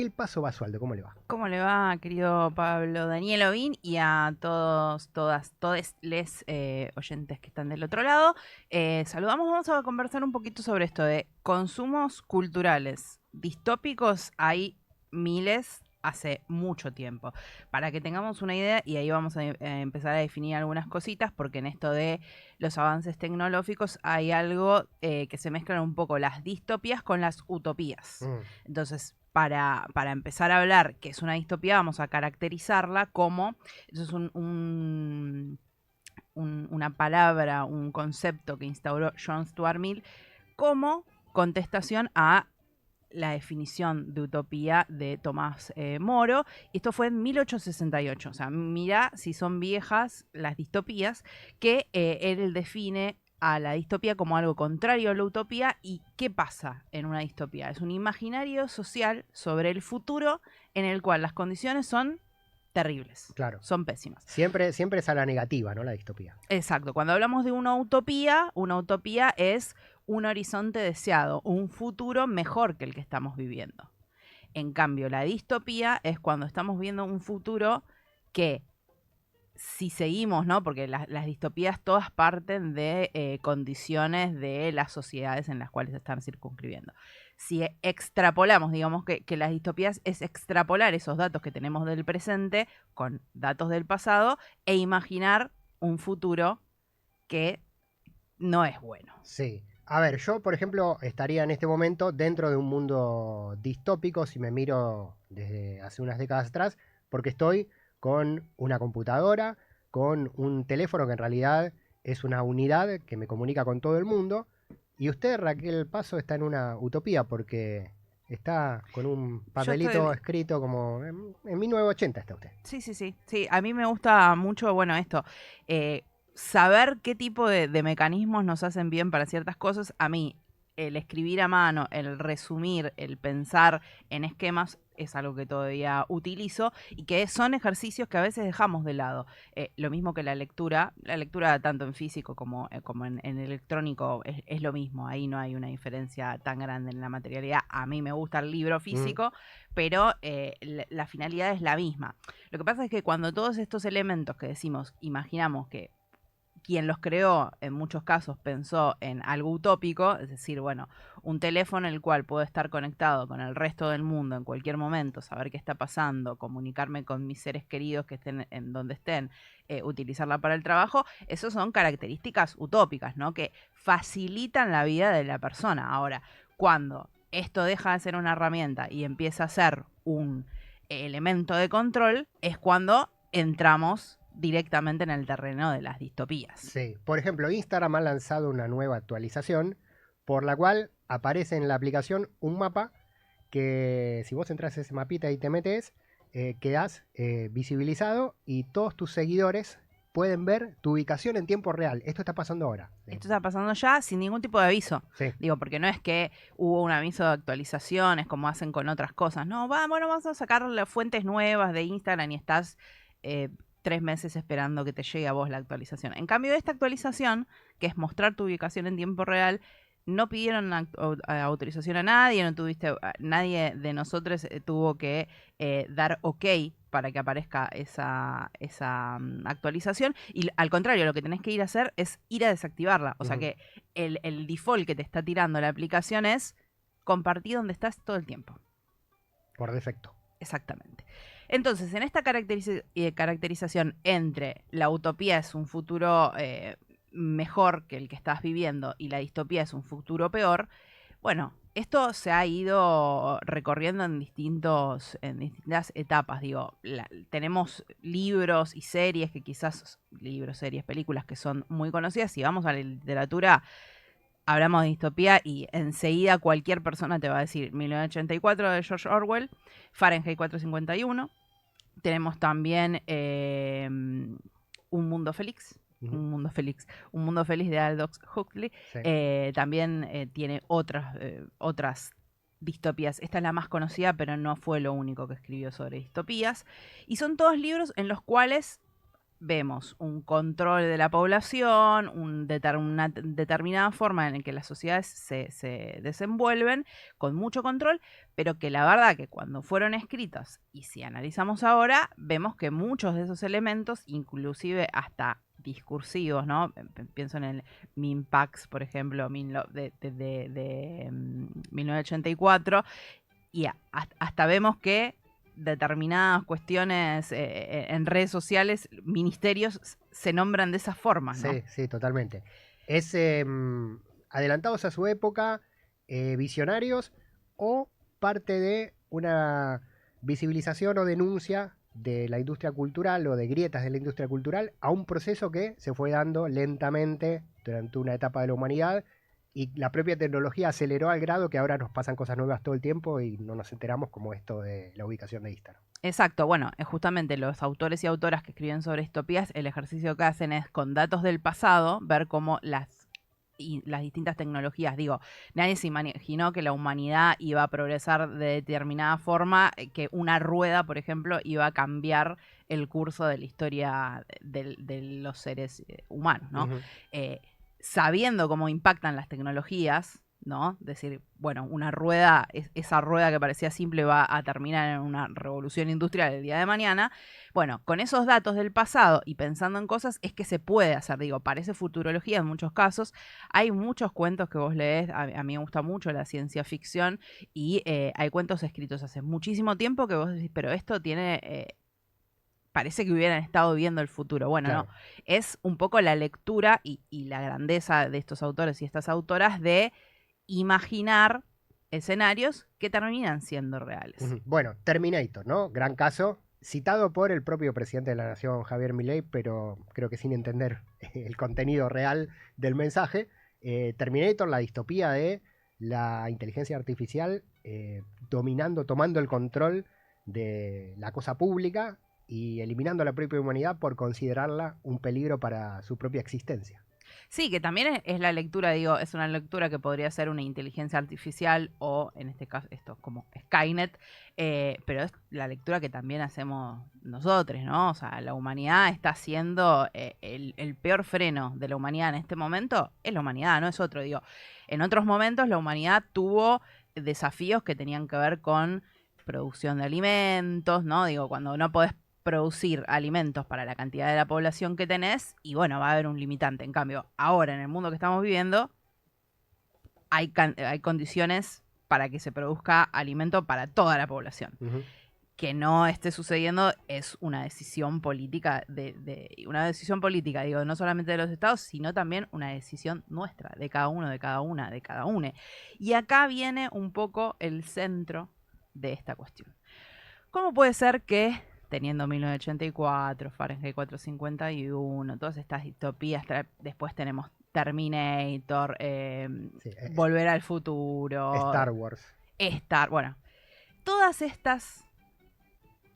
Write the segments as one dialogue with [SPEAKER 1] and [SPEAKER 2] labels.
[SPEAKER 1] El Paso Basualdo, ¿cómo le va?
[SPEAKER 2] ¿Cómo le va, querido Pablo Daniel Ovín y a todos, todas, todes les oyentes que están del otro lado? Saludamos, vamos a conversar un poquito sobre esto de consumos culturales distópicos. Hay miles hace mucho tiempo. Para que tengamos una idea, y ahí vamos a empezar a definir algunas cositas, porque en esto de los avances tecnológicos hay algo que se mezclan un poco las distopías con las utopías.
[SPEAKER 1] Mm,
[SPEAKER 2] Entonces, para empezar a hablar que es una distopía, vamos a caracterizarla como, eso es una palabra, un concepto que instauró John Stuart Mill como contestación a la definición de utopía de Tomás Moro. Y esto fue en 1868. O sea, mira si son viejas las distopías, que él define a la distopía como algo contrario a la utopía. ¿Y qué pasa en una distopía? Es un imaginario social sobre el futuro en el cual las condiciones son terribles,
[SPEAKER 1] claro.
[SPEAKER 2] son pésimas.
[SPEAKER 1] Siempre es a la negativa, ¿no? La distopía.
[SPEAKER 2] Exacto. Cuando hablamos de una utopía es un horizonte deseado, un futuro mejor que el que estamos viviendo. En cambio, la distopía es cuando estamos viendo un futuro que, si seguimos, ¿no? Porque las distopías todas parten de condiciones de las sociedades en las cuales se están circunscribiendo. Si extrapolamos, digamos que las distopías es extrapolar esos datos que tenemos del presente con datos del pasado e imaginar un futuro que no es bueno.
[SPEAKER 1] Sí. A ver, yo, por ejemplo, estaría en este momento dentro de un mundo distópico si me miro desde hace unas décadas atrás, porque estoy con una computadora, con un teléfono que en realidad es una unidad que me comunica con todo el mundo. Y usted, Raquel Paso, está en una utopía porque está con un
[SPEAKER 2] Yo
[SPEAKER 1] papelito
[SPEAKER 2] estoy.
[SPEAKER 1] escrito como en 1980 está usted.
[SPEAKER 2] Sí, sí, sí. Sí, a mí me gusta mucho, bueno, esto. Saber qué tipo de mecanismos nos hacen bien para ciertas cosas. A mí, el escribir a mano, el resumir, el pensar en esquemas es algo que todavía utilizo y que son ejercicios que a veces dejamos de lado. Lo mismo que la lectura tanto en físico como en electrónico es lo mismo. Ahí no hay una diferencia tan grande en la materialidad. A mí me gusta el libro
[SPEAKER 1] Mm,
[SPEAKER 2] físico, pero la finalidad es la misma. Lo que pasa es que cuando todos estos elementos que decimos, imaginamos que quien los creó en muchos casos pensó en algo utópico, es decir, bueno, un teléfono en el cual puedo estar conectado con el resto del mundo en cualquier momento, saber qué está pasando, comunicarme con mis seres queridos que estén en donde estén, utilizarla para el trabajo, eso son características utópicas, ¿no? Que facilitan la vida de la persona. Ahora, cuando esto deja de ser una herramienta y empieza a ser un elemento de control, es cuando entramos directamente en el terreno de las distopías.
[SPEAKER 1] sí, por ejemplo, Instagram ha lanzado una nueva actualización por la cual aparece en la aplicación un mapa que si vos entras a ese mapita y te metes, quedás visibilizado y todos tus seguidores pueden ver tu ubicación en tiempo real. Esto está pasando ahora.
[SPEAKER 2] Esto está pasando ya sin ningún tipo de aviso.
[SPEAKER 1] Sí.
[SPEAKER 2] Digo, porque no es que hubo un aviso de actualizaciones como hacen con otras cosas. No, bueno, vamos a sacar las fuentes nuevas de Instagram y estás eh, 3 meses esperando que te llegue a vos la actualización. En cambio, esta actualización, que es mostrar tu ubicación en tiempo real, no pidieron autorización a nadie, no tuviste, nadie de nosotros tuvo que dar ok para que aparezca esa actualización. Y al contrario, lo que tenés que ir a hacer es ir a desactivarla. O sea
[SPEAKER 1] Ujú.
[SPEAKER 2] que el default que te está tirando la aplicación es compartir donde estás todo el tiempo.
[SPEAKER 1] Por defecto.
[SPEAKER 2] Exactamente. Entonces, en esta caracterización entre la utopía es un futuro mejor que el que estás viviendo y la distopía es un futuro peor, bueno, esto se ha ido recorriendo en distintas etapas. Digo, tenemos libros y series que quizás, libros, series, películas que son muy conocidas. Si vamos a la literatura, hablamos de distopía y enseguida cualquier persona te va a decir 1984 de George Orwell, Fahrenheit 451. Tenemos también Un Mundo Feliz.
[SPEAKER 1] Ujú.
[SPEAKER 2] Un mundo feliz de Aldous Huxley.
[SPEAKER 1] Sí.
[SPEAKER 2] También tiene otras distopías. Esta es la más conocida, pero no fue lo único que escribió sobre distopías. Y son todos libros en los cuales vemos un control de la población, una determinada forma en la que las sociedades se desenvuelven con mucho control, pero que la verdad que cuando fueron escritas, y si analizamos ahora, vemos que muchos de esos elementos, inclusive hasta discursivos, ¿no? Pienso en el Minpax, por ejemplo, de 1984, y hasta vemos que determinadas cuestiones en redes sociales, ministerios se nombran de esa forma, ¿no?
[SPEAKER 1] Sí, sí, totalmente. Es adelantados a su época, visionarios o parte de una visibilización o denuncia de la industria cultural o de grietas de la industria cultural a un proceso que se fue dando lentamente durante una etapa de la humanidad y la propia tecnología aceleró al grado que ahora nos pasan cosas nuevas todo el tiempo y no nos enteramos, como esto de la ubicación de Instagram.
[SPEAKER 2] Exacto, bueno, justamente los autores y autoras que escriben sobre distopías, el ejercicio que hacen es con datos del pasado, ver cómo las distintas tecnologías, digo, nadie se imaginó que la humanidad iba a progresar de determinada forma, que una rueda, por ejemplo, iba a cambiar el curso de la historia de los seres humanos, ¿no?
[SPEAKER 1] Ujú.
[SPEAKER 2] Sabiendo cómo impactan las tecnologías, ¿no? Decir, bueno, una rueda, esa rueda que parecía simple va a terminar en una revolución industrial el día de mañana. Bueno, con esos datos del pasado y pensando en cosas es que se puede hacer, digo, parece futurología en muchos casos. Hay muchos cuentos que vos lees, a mí me gusta mucho la ciencia ficción y hay cuentos escritos hace muchísimo tiempo que vos decís, pero esto tiene... parece que hubieran estado viendo el futuro. Bueno, no,
[SPEAKER 1] Claro.
[SPEAKER 2] es un poco la lectura y la grandeza de estos autores y estas autoras de imaginar escenarios que terminan siendo reales.
[SPEAKER 1] Ujú. Bueno, Terminator, ¿no? Gran caso, citado por el propio presidente de la Nación, Javier Milei, pero creo que sin entender el contenido real del mensaje. Terminator, la distopía de la inteligencia artificial dominando, tomando el control de la cosa pública y eliminando a la propia humanidad por considerarla un peligro para su propia existencia.
[SPEAKER 2] Sí, que también es la lectura, digo, es una lectura que podría ser una inteligencia artificial o, en este caso, esto como Skynet, pero es la lectura que también hacemos nosotros, ¿no? O sea, la humanidad está haciendo el peor freno de la humanidad en este momento, es la humanidad, no es otro, digo. En otros momentos la humanidad tuvo desafíos que tenían que ver con producción de alimentos, ¿no? Digo, cuando no podés producir alimentos para la cantidad de la población que tenés y bueno, va a haber un limitante. En cambio, ahora en el mundo que estamos viviendo hay condiciones para que se produzca alimento para toda la población.
[SPEAKER 1] Ujú.
[SPEAKER 2] Que no esté sucediendo es una decisión política una decisión política, digo, no solamente de los estados, sino también una decisión nuestra, de cada uno, de cada una, de cada une. Y acá viene un poco el centro de esta cuestión. ¿Cómo puede ser que, teniendo 1984, Fahrenheit 451, todas estas distopías, después tenemos Terminator,
[SPEAKER 1] Sí,
[SPEAKER 2] Volver al Futuro,
[SPEAKER 1] Star Wars.
[SPEAKER 2] bueno, todas estas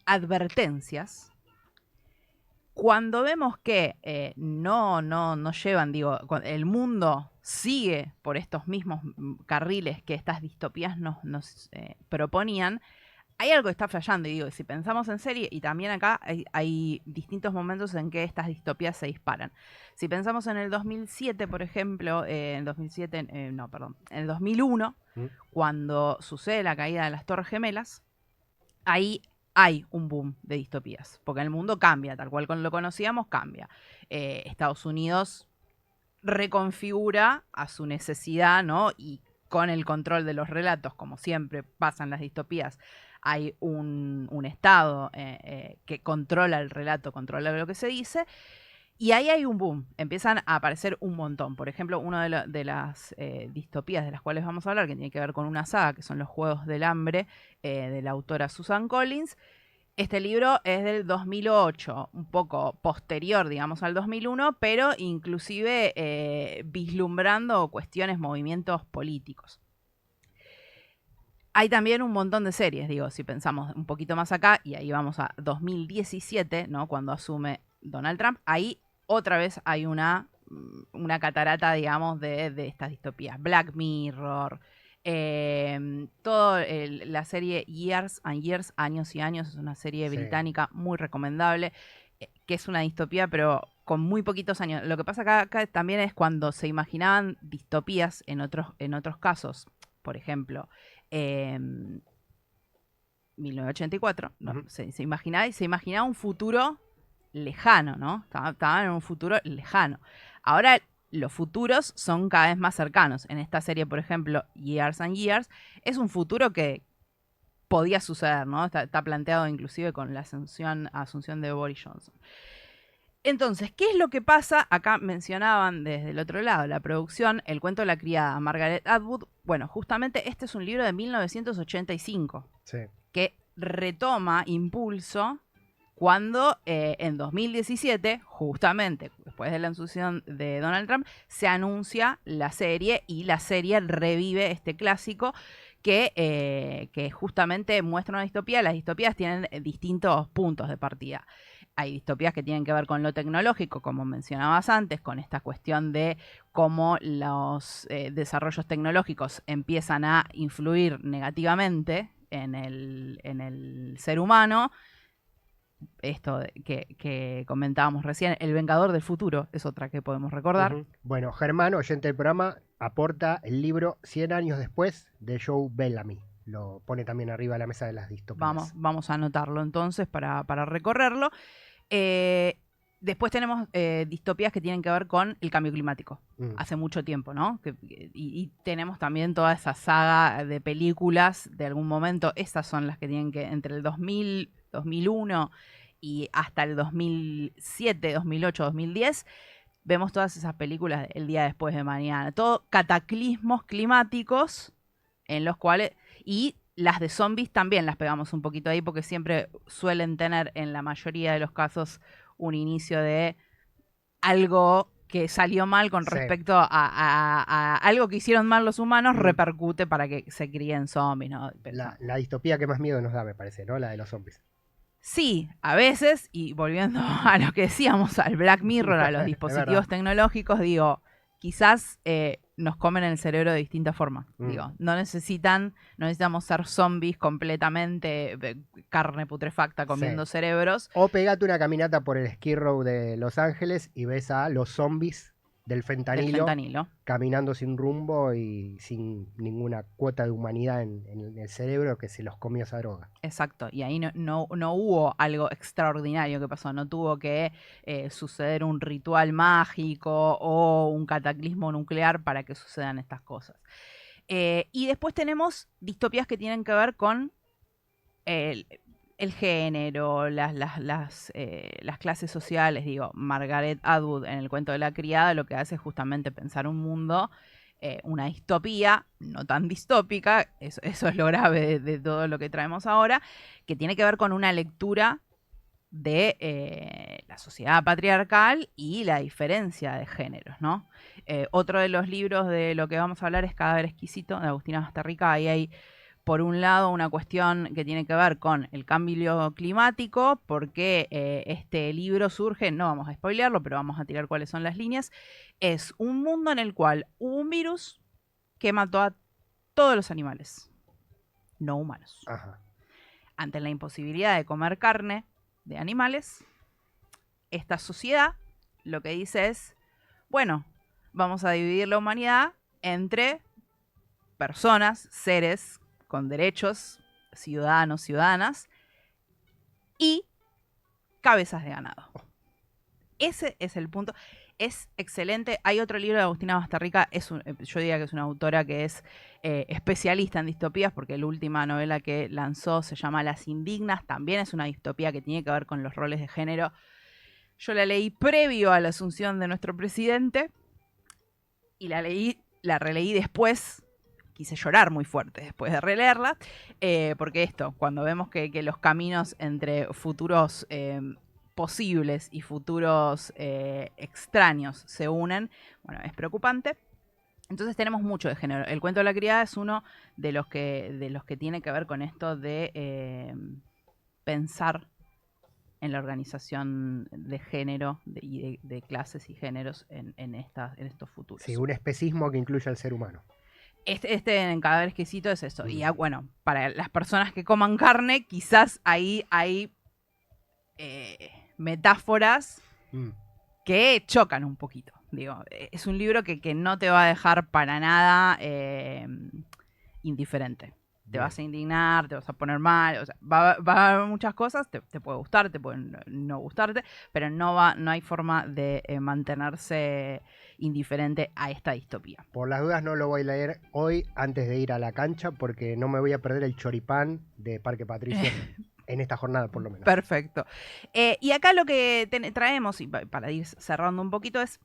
[SPEAKER 2] advertencias, cuando vemos que no llevan, digo, el mundo sigue por estos mismos carriles que estas distopías nos proponían, hay algo que está fallando, y digo, si pensamos en serie, y también acá hay distintos momentos en que estas distopías se disparan. Si pensamos en el 2007, por ejemplo, en 2007, no, perdón, en el 2001,
[SPEAKER 1] ¿Mm?
[SPEAKER 2] cuando sucede la caída de las Torres Gemelas, ahí hay un boom de distopías, porque el mundo cambia, tal cual lo conocíamos, cambia. Estados Unidos reconfigura a su necesidad, ¿no? Y con el control de los relatos, como siempre pasa en las distopías, hay un Estado que controla el relato, controla lo que se dice, y ahí hay un boom, empiezan a aparecer un montón. Por ejemplo, una de las distopías de las cuales vamos a hablar, que tiene que ver con una saga, que son los Juegos del Hambre, de la autora Susan Collins. Este libro es del 2008, un poco posterior, digamos, al 2001, pero inclusive vislumbrando cuestiones, movimientos políticos. Hay también un montón de series, digo, si pensamos un poquito más acá, y ahí vamos a 2017, ¿no? Cuando asume Donald Trump, ahí otra vez hay una catarata, digamos, de estas distopías. Black Mirror, la serie Years and Years, Años y Años, es una serie
[SPEAKER 1] Sí.
[SPEAKER 2] británica muy recomendable. que es una distopía, pero con muy poquitos años. Lo que pasa acá también es cuando se imaginaban distopías en otros casos. Por ejemplo, 1984, ¿no? Se imaginaba un futuro lejano, ¿no? Estaban en un futuro lejano. Ahora los futuros son cada vez más cercanos. En esta serie, por ejemplo, Years and Years, es un futuro que podía suceder, ¿no? Está planteado inclusive con la asunción de Boris Johnson. Entonces, ¿qué es lo que pasa? Acá mencionaban desde el otro lado la producción, El cuento de la criada, Margaret Atwood. Bueno, justamente este es un libro de 1985,
[SPEAKER 1] sí,
[SPEAKER 2] que retoma impulso cuando en 2017, justamente después de la asunción de Donald Trump, se anuncia la serie y la serie revive este clásico que justamente muestra una distopía. Las distopías tienen distintos puntos de partida. Hay distopías que tienen que ver con lo tecnológico, como mencionabas antes, con esta cuestión de cómo los desarrollos tecnológicos empiezan a influir negativamente en el ser humano. Esto que comentábamos recién, El Vengador del Futuro, es otra que podemos recordar.
[SPEAKER 1] Bueno, Germán, oyente del programa, aporta el libro 100 años después de Joe Bellamy. Lo pone también arriba de la mesa de las distopías.
[SPEAKER 2] Vamos a anotarlo entonces para recorrerlo. Después tenemos distopías que tienen que ver con el cambio climático. Hace mucho tiempo, ¿no? Y tenemos también toda esa saga de películas de algún momento. Esas son las que tienen que, entre el 2000, 2001 y hasta el 2007, 2008, 2010, vemos todas esas películas El día después de mañana. Todo cataclismos climáticos en los cuales... Y las de zombies también las pegamos un poquito ahí porque siempre suelen tener en la mayoría de los casos un inicio de algo que salió mal con respecto a algo que hicieron mal los humanos, repercute para que se críen zombies, ¿no?
[SPEAKER 1] La distopía que más miedo nos da, me parece, ¿no? La de los zombies.
[SPEAKER 2] Sí, a veces, y volviendo a lo que decíamos, al Black Mirror, a los dispositivos tecnológicos, digo, quizás nos comen el cerebro de distinta forma. Digo, no necesitamos ser zombies completamente, carne putrefacta comiendo cerebros.
[SPEAKER 1] O pegate una caminata por el Skid Row de Los Ángeles y ves a los zombies del fentanilo caminando sin rumbo y sin ninguna cuota de humanidad en el cerebro, que se los comió esa droga.
[SPEAKER 2] Exacto, y ahí no hubo algo extraordinario que pasó, no tuvo que suceder un ritual mágico o un cataclismo nuclear para que sucedan estas cosas. Y después tenemos distopías que tienen que ver con el género, las clases sociales. Digo, Margaret Atwood en El cuento de la criada lo que hace es justamente pensar un mundo, una distopía, no tan distópica, eso es lo grave de todo lo que traemos ahora, que tiene que ver con una lectura de la sociedad patriarcal y la diferencia de géneros, ¿no? Otro de los libros de lo que vamos a hablar es Cadáver exquisito, de Agustina Basterrica. Ahí hay, por un lado, una cuestión que tiene que ver con el cambio climático, porque este libro surge, no vamos a spoilearlo, pero vamos a tirar cuáles son las líneas. Es un mundo en el cual hubo un virus que mató a todos los animales, no humanos.
[SPEAKER 1] Ajá.
[SPEAKER 2] Ante la imposibilidad de comer carne de animales, esta sociedad lo que dice es, bueno, vamos a dividir la humanidad entre personas, seres con derechos, ciudadanos, ciudadanas, y cabezas de ganado. Ese es el punto. Es excelente. Hay otro libro de Agustina Basterrica, yo diría que es una autora que es especialista en distopías, porque la última novela que lanzó se llama Las Indignas, también es una distopía que tiene que ver con los roles de género. Yo la leí previo a la asunción de nuestro presidente y la releí después. Quise llorar muy fuerte después de releerla, porque cuando vemos que los caminos entre futuros posibles y futuros extraños se unen, bueno, es preocupante. Entonces tenemos mucho de género. El cuento de la criada es uno de los que tiene que ver con esto de pensar en la organización de género y de clases y géneros en estos futuros.
[SPEAKER 1] Sí, un especismo que incluye al ser humano.
[SPEAKER 2] En Cadáver exquisito es eso. Y bueno, para las personas que coman carne, quizás ahí hay metáforas que chocan un poquito. Digo, es un libro que no te va a dejar para nada indiferente. Te vas a indignar, te vas a poner mal, o sea, va a haber muchas cosas, te puede gustar, te puede no gustarte, pero no hay forma de mantenerse indiferente a esta distopía.
[SPEAKER 1] Por las dudas no lo voy a leer hoy antes de ir a la cancha porque no me voy a perder el choripán de Parque Patricio en esta jornada por lo menos.
[SPEAKER 2] Perfecto. Y acá lo que traemos, y para ir cerrando un poquito, es...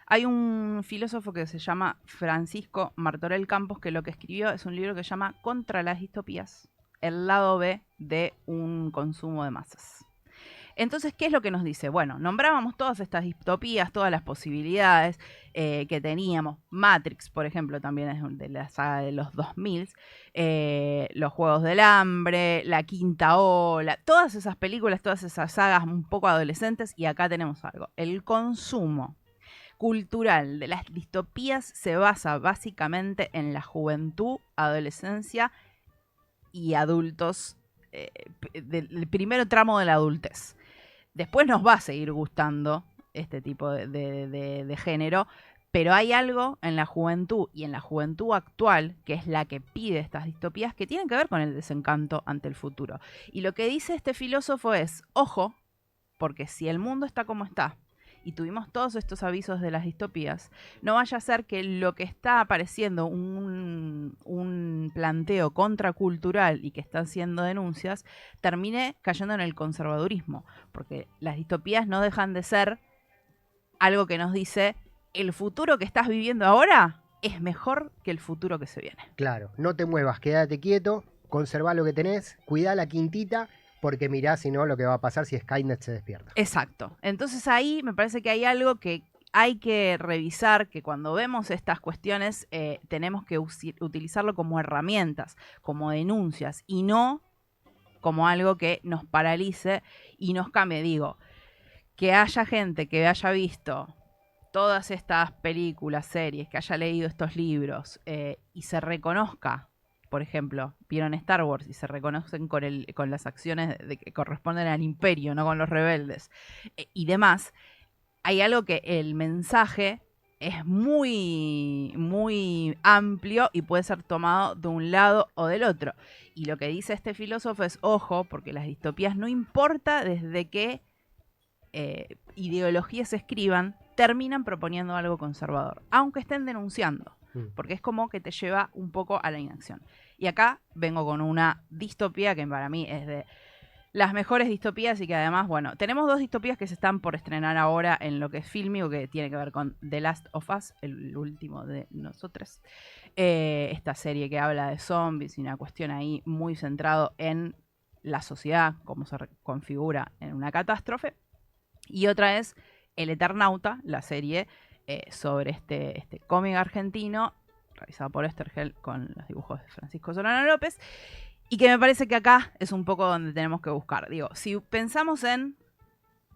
[SPEAKER 2] Hay un filósofo que se llama Francisco Martorell Campos que lo que escribió es un libro que se llama Contra las distopías, el lado B de un consumo de masas. Entonces, ¿qué es lo que nos dice? Bueno, nombrábamos todas estas distopías, todas las posibilidades que teníamos. Matrix, por ejemplo, también es de la saga de los 2000, Los Juegos del Hambre, La Quinta Ola, todas esas películas, todas esas sagas un poco adolescentes, y acá tenemos algo. El consumo cultural de las distopías se basa básicamente en la juventud, adolescencia y adultos, del primer tramo de la adultez. Después nos va a seguir gustando este tipo de género, pero hay algo en la juventud y en la juventud actual, que es la que pide estas distopías, que tienen que ver con el desencanto ante el futuro. Y lo que dice este filósofo es, ojo, porque si el mundo está como está, y tuvimos todos estos avisos de las distopías, no vaya a ser que lo que está apareciendo un planteo contracultural y que están haciendo denuncias, termine cayendo en el conservadurismo, porque las distopías no dejan de ser algo que nos dice, el futuro que estás viviendo ahora es mejor que el futuro que se viene.
[SPEAKER 1] Claro, no te muevas, quédate quieto, conservá lo que tenés, cuidá la quintita, porque mirá si no lo que va a pasar si Skynet se despierta.
[SPEAKER 2] Exacto. Entonces ahí me parece que hay algo que hay que revisar, que cuando vemos estas cuestiones tenemos que utilizarlo como herramientas, como denuncias, y no como algo que nos paralice y nos cambie. Digo, que haya gente que haya visto todas estas películas, series, que haya leído estos libros y se reconozca. Por ejemplo, vieron Star Wars y se reconocen con las acciones que corresponden al imperio, no con los rebeldes y demás. Hay algo que el mensaje es muy, muy amplio y puede ser tomado de un lado o del otro. Y lo que dice este filósofo es, ojo, porque las distopías no importa desde qué ideologías se escriban, terminan proponiendo algo conservador, aunque estén denunciando. Porque es como que te lleva un poco a la inacción. Y acá vengo con una distopía que para mí es de las mejores distopías y que además, bueno, tenemos dos distopías que se están por estrenar ahora en lo que es fílmico, que tiene que ver con The Last of Us, el último de nosotros. Esta serie que habla de zombies y una cuestión ahí muy centrado en la sociedad, cómo se configura en una catástrofe. Y otra es El Eternauta, la serie sobre este cómic argentino realizado por Estergel con los dibujos de Francisco Solano López, y que me parece que acá es un poco donde tenemos que buscar. Digo, si pensamos en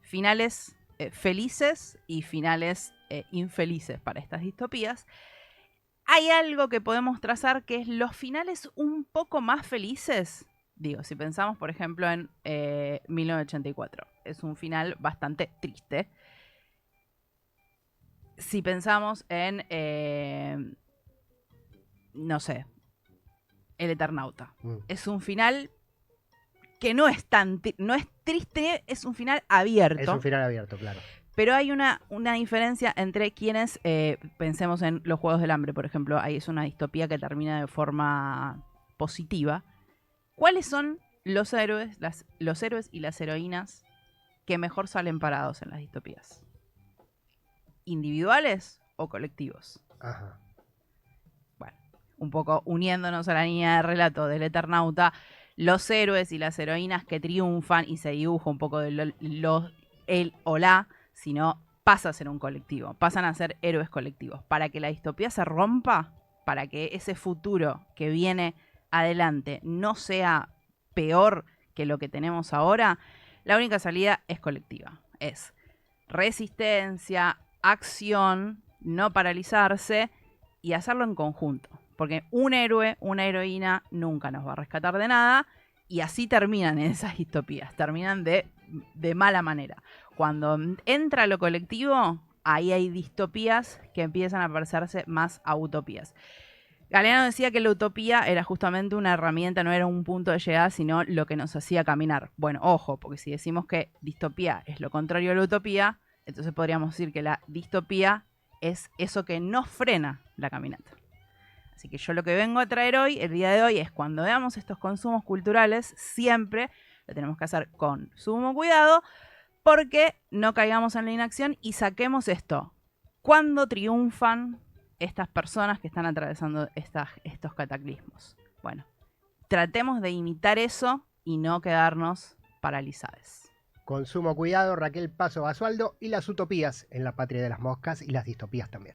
[SPEAKER 2] finales felices y finales infelices para estas distopías, hay algo que podemos trazar que es los finales un poco más felices. Digo, si pensamos, por ejemplo, en 1984, es un final bastante triste. Si pensamos en, no sé, El Eternauta, es un final que no es tan no es triste, es un final abierto.
[SPEAKER 1] Es un final abierto, claro.
[SPEAKER 2] Pero hay una diferencia entre quienes, pensemos en Los Juegos del Hambre, por ejemplo, ahí es una distopía que termina de forma positiva. ¿Cuáles son los héroes y las heroínas que mejor salen parados en las distopías? ¿Individuales o colectivos?
[SPEAKER 1] Ajá.
[SPEAKER 2] Bueno, un poco uniéndonos a la línea de relato del Eternauta, los héroes y las heroínas que triunfan y se dibuja un poco de el o la, sino pasa a ser un colectivo, pasan a ser héroes colectivos. Para que la distopía se rompa, para que ese futuro que viene adelante no sea peor que lo que tenemos ahora, la única salida es colectiva. Es resistencia, acción, no paralizarse y hacerlo en conjunto. Porque un héroe, una heroína nunca nos va a rescatar de nada y así terminan esas distopías, terminan de mala manera. cuando entra lo colectivo, ahí hay distopías que empiezan a parecerse más a utopías. Galeano decía que la utopía era justamente una herramienta, no era un punto de llegada, sino lo que nos hacía caminar. Bueno, ojo, porque si decimos que distopía es lo contrario a la utopía, entonces podríamos decir que la distopía es eso que nos frena la caminata. Así que yo lo que vengo a traer hoy, el día de hoy, es cuando veamos estos consumos culturales, siempre lo tenemos que hacer con sumo cuidado, porque no caigamos en la inacción y saquemos esto. ¿Cuándo triunfan estas personas que están atravesando estos cataclismos? Bueno, tratemos de imitar eso y no quedarnos paralizados.
[SPEAKER 1] Con sumo cuidado, Raquel Paso Basualdo y las utopías en la patria de las moscas y las distopías también.